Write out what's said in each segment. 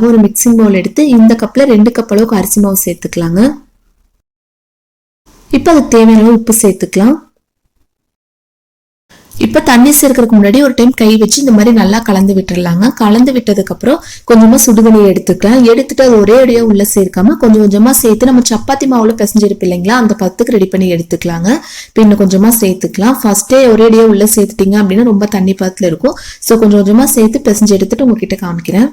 ஒரு மிக்சிங் பவுல் எடுத்து இந்த கப்ல 2 கப் அளவுக்கு அரிசி மாவு சேர்த்துக்கலாங்க. இப்ப அதுக்கு தேவையான அளவு உப்பு சேர்த்துக்கலாம். இப்ப தண்ணி சேர்க்கறதுக்கு முன்னாடி ஒரு டைம் கை வச்சு இந்த மாதிரி நல்லா கலந்து விட்டுறலாங்க. கலந்து விட்டதுக்கு அப்புறம் கொஞ்சமா சுடுதண்ணி எடுத்துக்கலாம். எடுத்துட்டு அது ஒரே அடியா உள்ள சேர்க்காம கொஞ்சம் கொஞ்சமா சேர்த்து நம்ம சப்பாத்தி மாவுல பிசைஞ்சிருப்போம் இல்லைங்களா, அந்த பத்துக்கு ரெடி பண்ணி எடுத்துக்கலாங்க. இப்போ இன்னும் கொஞ்சமா சேர்த்துக்கலாம். ஃபர்ஸ்டே ஒரே அடியா உள்ள சேர்த்துட்டீங்க அப்படின்னா ரொம்ப தண்ணி பதத்துல இருக்கும். ஸோ கொஞ்சம் கொஞ்சமா சேர்த்து பிசைஞ்சு எடுத்துட்டு உங்ககிட்ட காமிக்கிறேன்.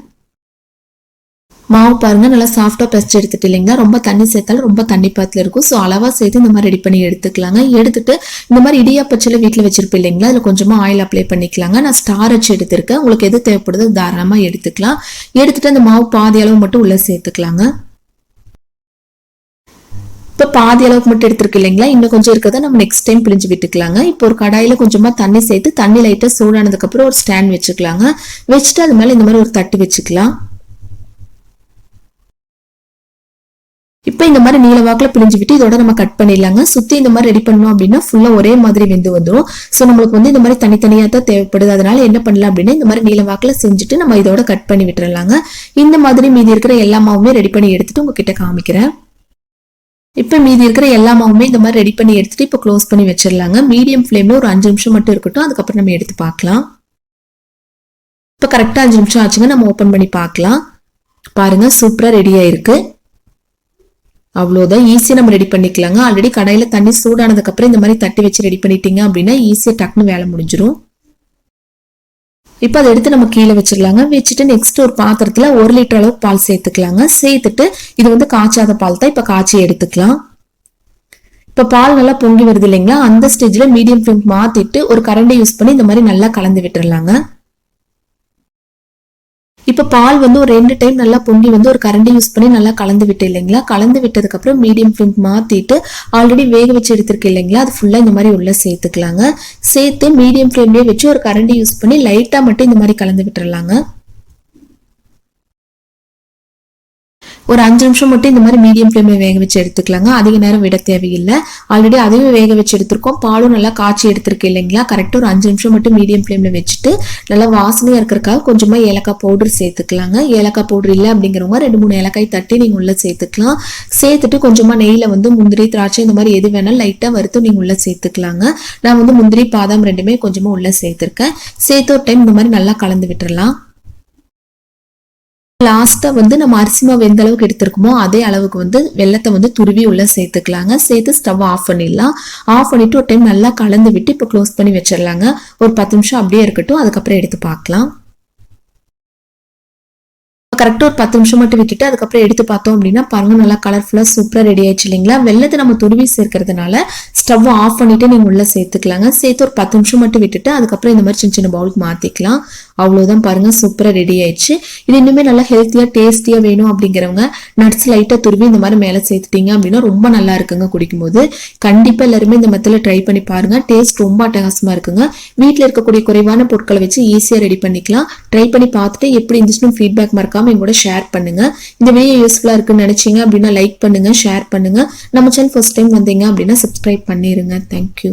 மாவு பாருங்க நல்லா சாஃப்டா பிசைச்சு எடுத்துட்டு இல்லைங்களா, ரொம்ப தண்ணி சேர்த்தாலும் ரொம்ப தண்ணி பாத்துல இருக்கும். ஸோ அளவா சேர்த்து இந்த மாதிரி ரெடி பண்ணி எடுத்துக்கலாங்க. எடுத்துட்டு இந்த மாதிரி இடியாப்பச்சல வீட்டுல வச்சிருப்பேன் இல்லைங்களா, அதுல கொஞ்சமா ஆயில் அப்ளை பண்ணிக்கலாங்க. நான் ஸ்டார் வச்சு எடுத்திருக்கேன். உங்களுக்கு எது தேவைப்படுதோ தாராளமா எடுத்துக்கலாம். எடுத்துட்டு அந்த மாவு பாதி அளவு மட்டும் உள்ள சேர்த்துக்கலாங்க. இப்போ பாதி அளவுக்கு மட்டும் எடுத்துருக்கு இல்லைங்களா, இன்னும் கொஞ்சம் இருக்கிறத நம்ம நெக்ஸ்ட் டைம் பிழிஞ்சு விட்டுக்கலாங்க. இப்போ ஒரு கடாயில கொஞ்சமா தண்ணி சேர்த்து தண்ணி லைட்டா சூடானதுக்கு அப்புறம் ஒரு ஸ்டாண்ட் வச்சுக்கலாங்க. வச்சுட்டு அது மேல இந்த மாதிரி ஒரு தட்டு வச்சுக்கலாம். இப்போ இந்த மாதிரி நீல வாக்குல பிழிஞ்சு விட்டு இதோட நம்ம கட் பண்ணிடலாங்க. சுத்தி இந்த மாதிரி ரெடி பண்ணோம் அப்படின்னா ஃபுல்லா ஒரே மாதிரி வெந்து வந்துடும். ஸோ நம்மளுக்கு இந்த மாதிரி தனித்தனியா தான் தேவைப்படுது. அதனால என்ன பண்ணலாம் அப்படின்னா இந்த மாதிரி நீல வாக்குல செஞ்சுட்டு நம்ம இதோட கட் பண்ணி விட்டுறலாங்க. இந்த மாதிரி மீதி இருக்கிற எல்லா மாவுமே ரெடி பண்ணி எடுத்துட்டு உங்ககிட்ட காமிக்கிறேன். இப்ப மீதி இருக்கிற எல்லா மாவுமே இந்த மாதிரி ரெடி பண்ணி எடுத்துட்டு இப்போ க்ளோஸ் பண்ணி வச்சிடலாங்க. மீடியம் ஃபிளேம்ல ஒரு 5 நிமிஷம் மட்டும் இருக்கட்டும். அதுக்கப்புறம் நம்ம எடுத்து பார்க்கலாம். இப்போ கரெக்டா 5 நிமிஷம் ஆச்சுங்க. நம்ம ஓபன் பண்ணி பார்க்கலாம். பாருங்க சூப்பரா ரெடி ஆயிருக்கு. அவ்வளோதான், ஈஸியா நம்ம ரெடி பண்ணிக்கலாங்க. ஆல்ரெடி கடாயில தண்ணி சூடானதுக்கு அப்புறம் இந்த மாதிரி தட்டி வச்சு ரெடி பண்ணிட்டீங்க அப்படின்னா ஈஸியா டக்குன்னு வேலை முடிஞ்சிடும். இப்ப அதை எடுத்து நம்ம கீழே வச்சிடலாங்க. வச்சுட்டு நெக்ஸ்ட் ஒரு பாத்திரத்துல 1 லிட்டர் அளவுக்கு பால் சேர்த்துக்கலாங்க. சேர்த்துட்டு இது காய்ச்சாத பால் தான். இப்ப காய்ச்சி எடுத்துக்கலாம். இப்ப பால் நல்லா பொங்கி வருது இல்லைங்களா, அந்த ஸ்டேஜ்ல மீடியம் ஃப்ளேம் மாத்திட்டு ஒரு கரண்டி யூஸ் பண்ணி இந்த மாதிரி நல்லா கலந்து விட்டுறலாங்க. இப்ப பால் ஒரு 2 டைம் நல்லா பொங்கி ஒரு கரண்டி யூஸ் பண்ணி நல்லா கலந்து விட்டு இல்லைங்களா, கலந்து விட்டதுக்கு அப்புறம் மீடியம் ஃப்ளேம் மாத்திட்டு ஆல்ரெடி வேக வச்சு எடுத்திருக்கு இல்லைங்களா, அது ஃபுல்லா இந்த மாதிரி உள்ள சேர்த்துக்கலாங்க. சேர்த்து மீடியம் ஃப்ளேம்லயே வச்சு ஒரு கரண்டி யூஸ் பண்ணி லைட்டா மட்டும் இந்த மாதிரி கலந்து விட்டுறலாங்க. ஒரு 5 நிமிஷம் மட்டும் இந்த மாதிரி மீடியம் ஃப்ளேம்ல வேக வச்சு எடுத்துக்கலாங்க. அதிக நேரம் விட தேவையில்லை. ஆல்ரெடி அதையும் வேக வச்சு எடுத்திருக்கோம். பாலும் நல்லா காய்ச்சி எடுத்திருக்கு இல்லைங்களா, கரெக்டா ஒரு 5 நிமிஷம் மட்டும் மீடியம் ஃப்ளேம்ல வச்சுட்டு நல்லா வாசனையா இருக்கிறதுக்காக கொஞ்சமா ஏலக்காய் பவுடர் சேர்த்துக்கலாங்க. ஏலக்காய் பவுடர் இல்லை அப்படிங்கிறவங்க 2-3 ஏலக்காய் தட்டி நீங்க உள்ள சேர்த்துக்கலாம். சேர்த்துட்டு கொஞ்சமா நெய்ல முந்திரி திராட்சை இந்த மாதிரி எது வேணாலும் லைட்டா வறுத்து நீங்க உள்ள சேர்த்துக்கலாங்க. நான் முந்திரி பாதாம் ரெண்டுமே கொஞ்சமா உள்ள சேர்த்திருக்கேன். சேர்த்து ஒரு டைம் இந்த மாதிரி நல்லா கலந்து விட்டுறலாம். லாஸ்டா நம்ம அரிசி மாவு எந்த அளவுக்கு எடுத்திருக்கோமோ அதே அளவுக்கு வெள்ளத்தை துருவி உள்ள சேர்த்துக்கலாங்க. சேர்த்து ஸ்டவ் ஆஃப் பண்ணிடலாம். ஆஃப் பண்ணிட்டு ஒரு டைம் நல்லா கலந்து விட்டு இப்போ க்ளோஸ் பண்ணி வச்சிடலாங்க. ஒரு 10 நிமிஷம் அப்படியே இருக்கட்டும். அதுக்கப்புறம் எடுத்து பார்க்கலாம். கரெக்டா ஒரு 10 நிமிஷம் மட்டும் விட்டுட்டு அதுக்கப்புறம் எடுத்து பார்த்தோம் அப்படின்னா பாருங்க நல்லா கலர்ஃபுல்லா சூப்பரா ரெடி ஆயிடுச்சு இல்லைங்களா. வெள்ளத்தை நம்ம துருவி சேர்க்கறதுனால ஸ்டவ் ஆஃப் பண்ணிட்டு நீங்க உள்ள சேர்த்துக்கலாங்க. சேர்த்து ஒரு 10 நிமிஷம் மட்டும் விட்டுட்டு அதுக்கப்புறம் இந்த மாதிரி சின்ன சின்ன பவுலுக்கு மாத்திக்கலாம். அவ்வளவுதான், பாருங்க சூப்பரா ரெடி ஆயிடுச்சு. இது இன்னுமே நல்லா ஹெல்த்தியா டேஸ்டியா வேணும் அப்படிங்கிறவங்க நட்ஸ் லைட்டா துருவி இந்த மாதிரி மேல சேர்த்துட்டீங்க அப்படின்னா ரொம்ப நல்லா இருக்குங்க. குடிக்கும் போது கண்டிப்பா எல்லாருமே இந்த மெத்தட்ல ட்ரை பண்ணி பாருங்க. டேஸ்ட் ரொம்ப அட்டகாசமா இருக்குங்க. வீட்டுல இருக்கக்கூடிய குறைவான பொருட்களை வச்சு ஈஸியா ரெடி பண்ணிக்கலாம். ட்ரை பண்ணி பார்த்துட்டு எப்படி இருந்துச்சுன்னு ஃபீட்பேக் மறக்காம எங்கூட ஷேர் பண்ணுங்க. இந்த வீடியோ யூஸ்ஃபுல்லா இருக்குன்னு நினைச்சீங்க அப்படின்னா லைக் பண்ணுங்க, ஷேர் பண்ணுங்க. நம்ம சேனல் ஃபர்ஸ்ட் டைம் வந்தீங்க அப்படின்னா சப்ஸ்கிரைப் பண்ணிருங்க. தேங்க்யூ.